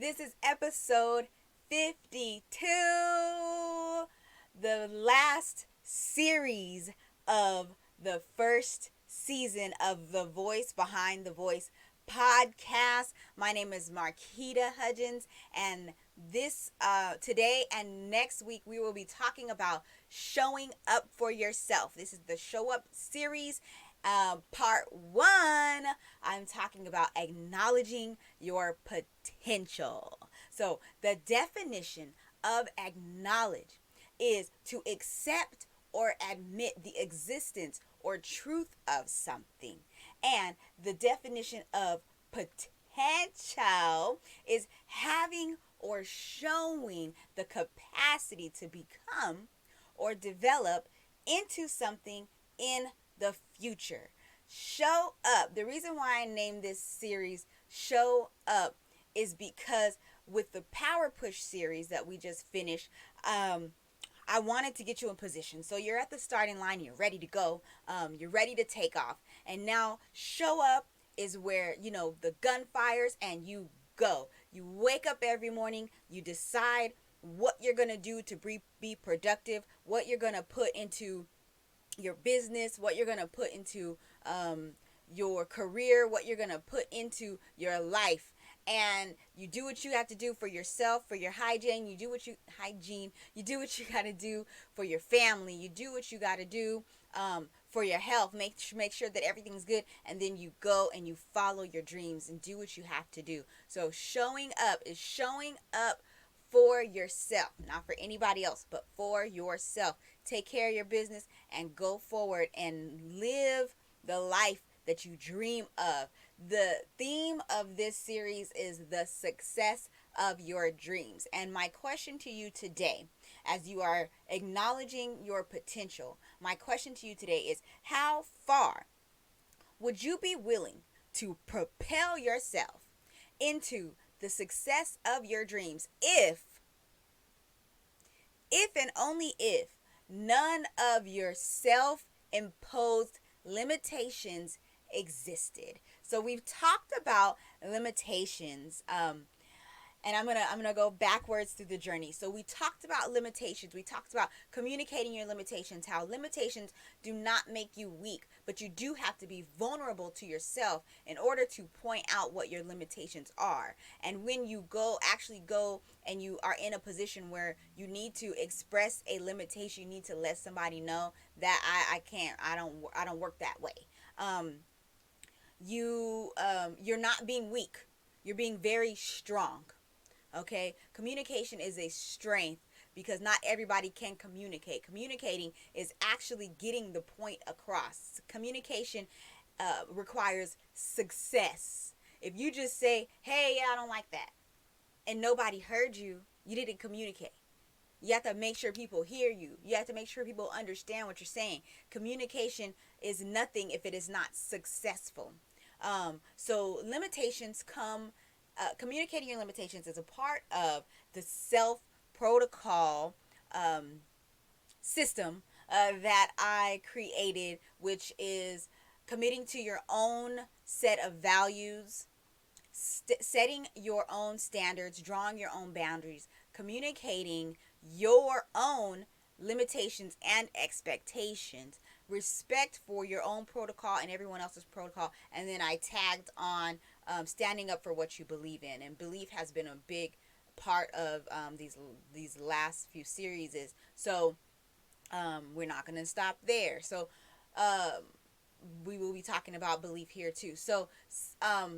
This is episode 52, the last series of the first season of the Voice Behind the Voice podcast. My name is Marquita Hudgens, and this today and next week we will be talking about showing up for yourself. This is the Show Up series. Part one, I'm talking about acknowledging your potential. So, the definition of acknowledge is to accept or admit the existence or truth of something. And the definition of potential is having or showing the capacity to become or develop into something in the future. Show up. The reason why I named this series Show Up is because with the Power Push series that we just finished, I wanted to get you in position. So you're at the starting line, you're ready to go, you're ready to take off. And now show up is where, the gun fires and you go. You wake up every morning, you decide what you're going to do to be productive, what you're going to put into your business, what you're going to put into your career, what you're going to put into your life. And you do what you have to do for yourself, for your hygiene. You do what you got to do for your family. You do what you got to do for your health. Make sure that everything's good, and then you go and you follow your dreams and do what you have to do. So showing up is showing up for yourself, not for anybody else, but for yourself. Take care of your business and go forward and live the life that you dream of. The theme of this series is the success of your dreams. And my question to you today, as you are acknowledging your potential, my question to you today is, how far would you be willing to propel yourself into the success of your dreams if and only if none of your self-imposed limitations existed? So we've talked about limitations, and I'm gonna go backwards through the journey. So we talked about limitations. We talked about communicating your limitations. How limitations do not make you weak, but you do have to be vulnerable to yourself in order to point out what your limitations are. And when you actually go and you are in a position where you need to express a limitation, you need to let somebody know that I can't. I don't work that way. You're not being weak. You're being very strong. Okay, communication is a strength because not everybody can communicate. Communicating is actually getting the point across. Communication requires success. If you just say, hey, yeah, I don't like that, and nobody heard you, you didn't communicate. You have to make sure people hear you. You have to make sure people understand what you're saying. Communication is nothing if it is not successful. So limitations come communicating your limitations is a part of the self-protocol system that I created, which is committing to your own set of values, setting your own standards, drawing your own boundaries, communicating your own limitations and expectations, respect for your own protocol and everyone else's protocol, and then I tagged on standing up for what you believe in. And belief has been a big part of these last few series. So we're not going to stop there. So we will be talking about belief here too. So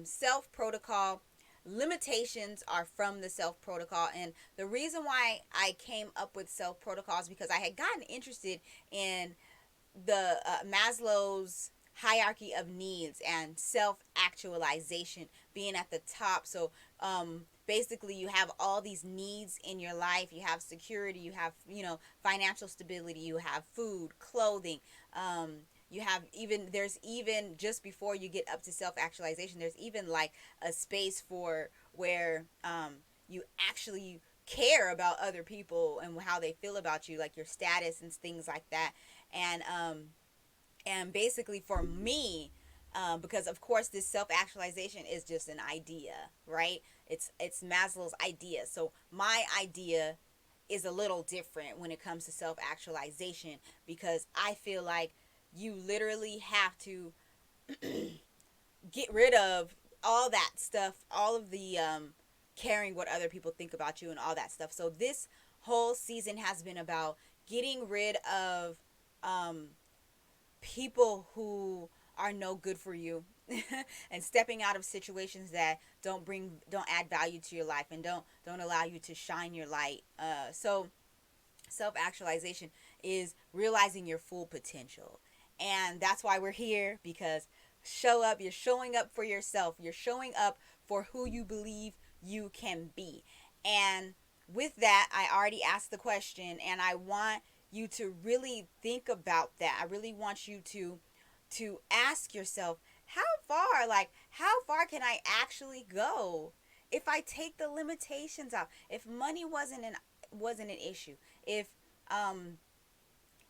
self protocol. Limitations are from the self protocol, and the reason why I came up with self protocol is because I had gotten interested in the Maslow's hierarchy of needs and self-actualization being at the top. So basically you have all these needs in your life. You have security, you have financial stability, you have food, clothing, you have there's even just before you get up to self-actualization, there's even like a space for where you actually care about other people and how they feel about you, like your status and things like that. And basically for me, Because of course this self-actualization is just an idea, right? It's Maslow's idea. So my idea is a little different when it comes to self-actualization, because I feel like you literally have to get rid of all that stuff, all of the caring what other people think about you and all that stuff. So this whole season has been about getting rid of um, people who are no good for you and stepping out of situations that don't add value to your life and don't allow you to shine your light. So self actualization is realizing your full potential. And that's why we're here, because show up, you're showing up for yourself, you're showing up for who you believe you can be. And with that, I already asked the question, and I want you to really think about that. I really want you to ask yourself, how far can I actually go if I take the limitations out? If money wasn't an issue, if um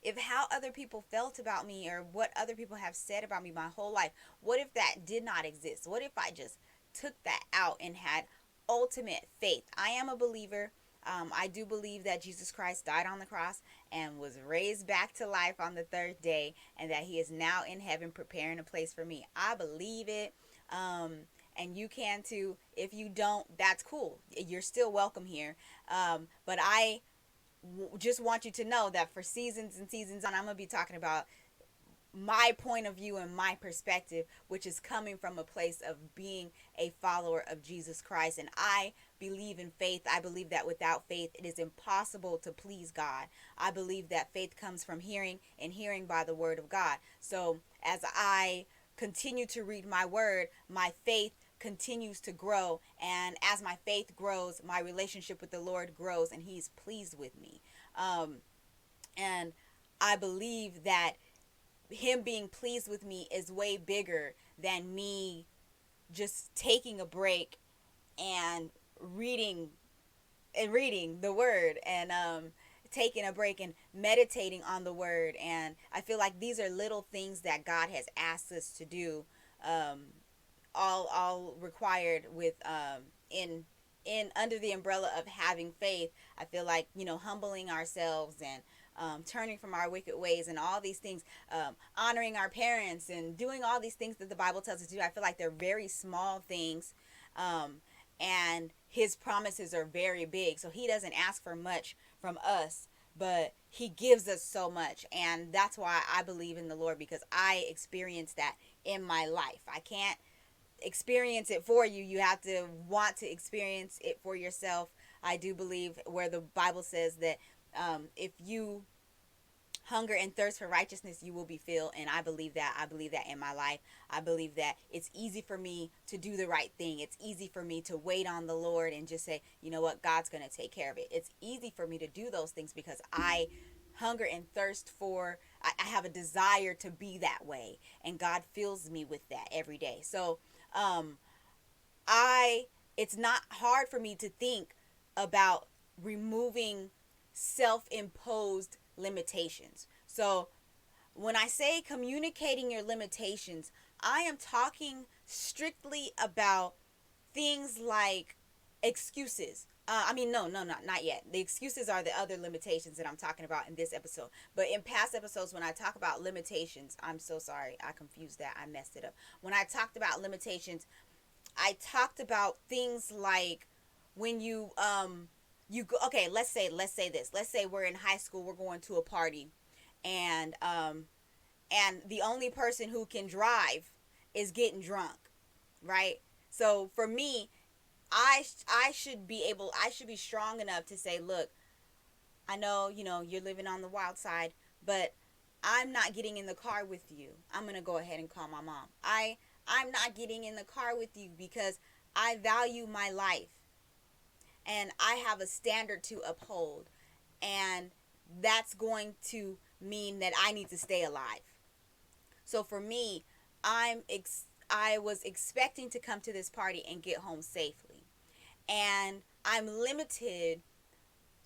if how other people felt about me or what other people have said about me my whole life, what if that did not exist? What if I just took that out and had ultimate faith? I am a believer. I do believe that Jesus Christ died on the cross and was raised back to life on the third day, and that he is now in heaven preparing a place for me. I believe it. And you can too. If you don't, that's cool. You're still welcome here. But I just want you to know that for seasons and seasons on, I'm going to be talking about my point of view and my perspective, which is coming from a place of being a follower of Jesus Christ. And I believe in faith. I believe that without faith, it is impossible to please God. I believe that faith comes from hearing, and hearing by the word of God. So as I continue to read my word, my faith continues to grow, and as my faith grows, my relationship with the Lord grows, and he's pleased with me. And I believe that him being pleased with me is way bigger than me just taking a break and reading reading the word, and taking a break and meditating on the word. And I feel like these are little things that God has asked us to do, um, all required with in under the umbrella of having faith. I feel like, humbling ourselves and turning from our wicked ways and all these things, honoring our parents and doing all these things that the Bible tells us to do. I feel like they're very small things, and his promises are very big. So he doesn't ask for much from us, but he gives us so much. And that's why I believe in the Lord, because I experienced that in my life. I can't experience it for you. You have to want to experience it for yourself. I do believe where the Bible says that if you hunger and thirst for righteousness, you will be filled. And I believe that. I believe that in my life. I believe that it's easy for me to do the right thing. It's easy for me to wait on the Lord and just say, you know what, God's going to take care of it. It's easy for me to do those things because I hunger and thirst for, I have a desire to be that way. And God fills me with that every day. So, um, I it's not hard for me to think about removing self-imposed limitations. So when I say communicating your limitations, I am talking strictly about things like excuses. Not yet. The excuses are the other limitations that I'm talking about in this episode. But in past episodes, when I talk about limitations, I'm so sorry. I confused that. I messed it up. When I talked about limitations, I talked about things like when you go, okay, let's say this. Let's say we're in high school, we're going to a party, and the only person who can drive is getting drunk, right? So for me, I should be strong enough to say, look, I know, you're living on the wild side, but I'm not getting in the car with you. I'm going to go ahead and call my mom. I'm not getting in the car with you because I value my life and I have a standard to uphold. And that's going to mean that I need to stay alive. So for me, I was expecting to come to this party and get home safely. And I'm limited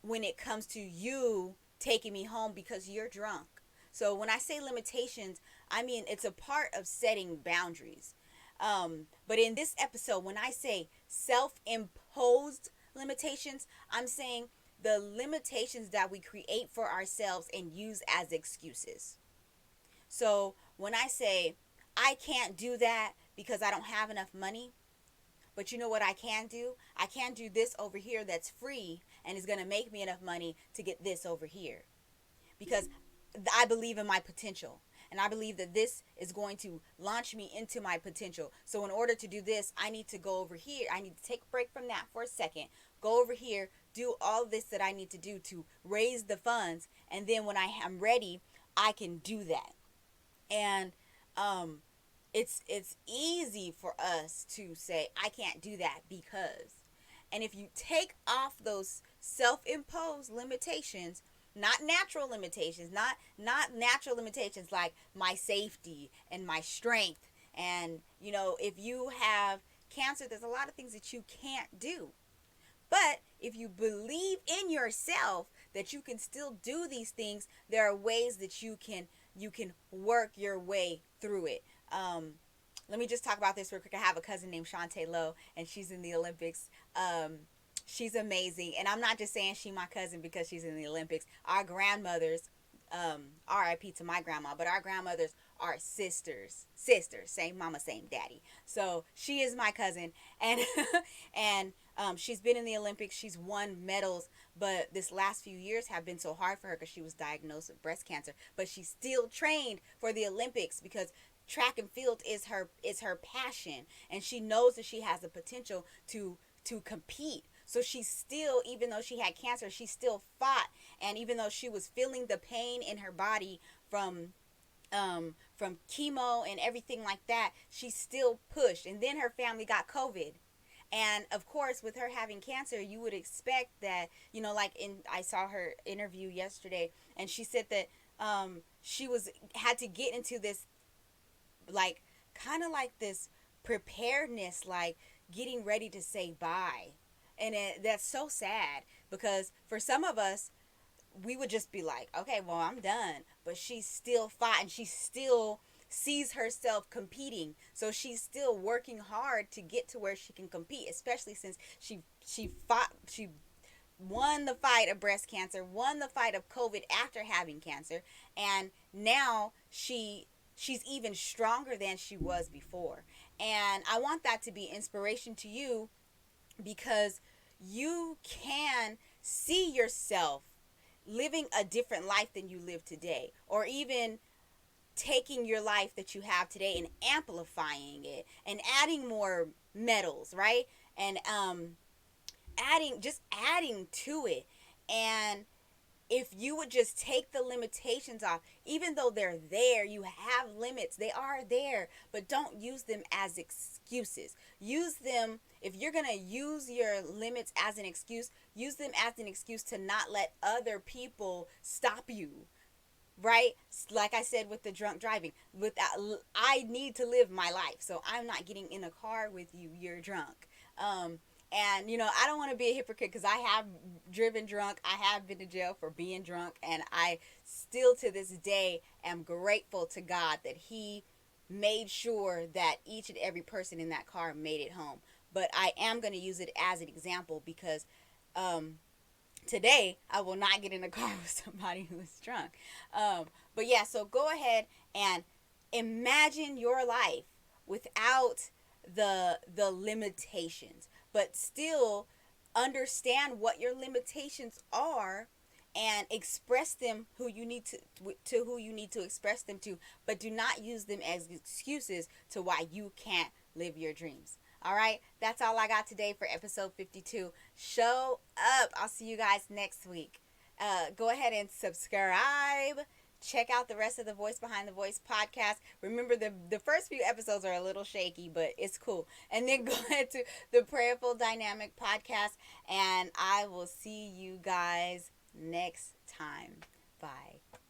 when it comes to you taking me home because you're drunk. So when I say limitations, I mean, it's a part of setting boundaries. But in this episode, when I say self-imposed limitations, I'm saying the limitations that we create for ourselves and use as excuses. So when I say I can't do that because I don't have enough money, but you know what I can do? I can do this over here that's free and is going to make me enough money to get this over here. Because I believe in my potential. And I believe that this is going to launch me into my potential. So in order to do this, I need to go over here. I need to take a break from that for a second. Go over here, do all this that I need to do to raise the funds. And then when I am ready, I can do that. And um, it's easy for us to say I can't do that because, and if you take off those self-imposed limitations, not natural limitations, not natural limitations like my safety and my strength, and if you have cancer, there's a lot of things that you can't do. But if you believe in yourself that you can still do these things, there are ways that you can work your way through it. Let me just talk about this real quick. I have a cousin named Shantae Lowe, and she's in the Olympics. She's amazing, and I'm not just saying she my cousin because she's in the Olympics. Our grandmothers, R.I.P. to my grandma, but our grandmothers are sisters, same mama, same daddy. So she is my cousin, and and she's been in the Olympics. She's won medals, but this last few years have been so hard for her because she was diagnosed with breast cancer. But she still trained for the Olympics because track and field is her passion, and she knows that she has the potential to compete. So she still, even though she had cancer, she still fought, and even though she was feeling the pain in her body from chemo and everything like that, she still pushed. And then her family got COVID. And of course, with her having cancer, you would expect that, like I saw her interview yesterday, and she said that she had to get into this, like, kind of like this preparedness, like getting ready to say bye. And that's so sad because for some of us, we would just be like, okay, well, I'm done. But she still fought, and she still sees herself competing. So she's still working hard to get to where she can compete, especially since she fought, she won the fight of breast cancer, won the fight of COVID after having cancer, and now she's even stronger than she was before. And I want that to be inspiration to you, because you can see yourself living a different life than you live today, or even taking your life that you have today and amplifying it and adding more medals, right? And adding to it. And if you would just take the limitations off, even though they're there, you have limits, they are there, but don't use them as excuses. Use them, if you're going to use your limits as an excuse, use them as an excuse to not let other people stop you. Right? Like I said with the drunk driving, I need to live my life, so I'm not getting in a car with you. You're drunk. And I don't want to be a hypocrite, because I have driven drunk. I have been to jail for being drunk, and I still to this day am grateful to God that He made sure that each and every person in that car made it home. But I am going to use it as an example, because today I will not get in a car with somebody who is drunk. But yeah, so go ahead and imagine your life without the limitations, but still understand what your limitations are and express them who you need to who you need to express them to, but do not use them as excuses to why you can't live your dreams. All right, that's all I got today for episode 52. Show up. I'll see you guys next week. Go ahead and subscribe. Check out the rest of the Voice Behind the Voice podcast. Remember, the first few episodes are a little shaky, but it's cool. And then go ahead to the Prayerful Dynamic podcast, and I will see you guys next time. Bye.